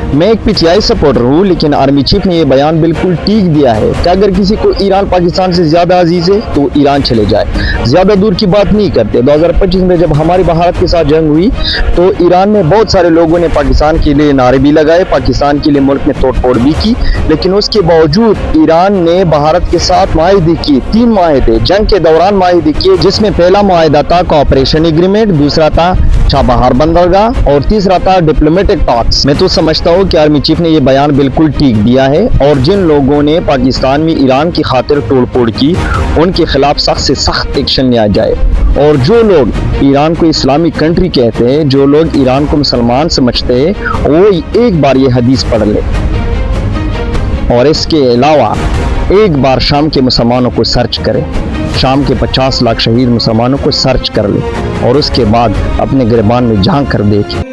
मैं एक PTI supporter हूँ, लेकिन आर्मी चीफ ने ये बयान बिल्कुल ठीक दिया है कि अगर किसी को ईरान पाकिस्तान से ज़्यादा अजीज़ है तो ईरान चले जाए। ज़्यादा दूर की बात नहीं करते। 2025 में जब हमारी भारत के साथ जंग हुई तो ईरान में बहुत सारे लोगों ने पाकिस्तान के लिए नारे भी लगाए, पाकिस्तान के लिए मुल्क में तोड़ फोड़ भी की, लेकिन उसके बावजूद ईरान ने भारत के साथ माहिदे किए। 3 माहिदे जंग के दौरान माहिदे किए, जिसमें पहला माहिदा था कोऑपरेशन एग्रीमेंट, दूसरा था चाबहार बंदरगाह और तीसरा था डिप्लोमेटिक टॉक्स। मैं तो समझता हूँ कि आर्मी चीफ ने ये बयान बिल्कुल ठीक दिया है और जिन लोगों ने पाकिस्तान में ईरान की खातिर तोड़ फोड़ की उनके खिलाफ सख्त से सख्त एक्शन लिया जाए। और जो लोग ईरान को इस्लामिक कंट्री कहते हैं, जो लोग ईरान को मुसलमान समझते हैं, वो एक बार ये हदीस पढ़ ले और इसके अलावा एक बार शाम के मुसलमानों को सर्च करें, शाम के 50 लाख शहीद मुसलमानों को सर्च कर ले और उसके बाद अपने गिरबान में झांक कर देखें।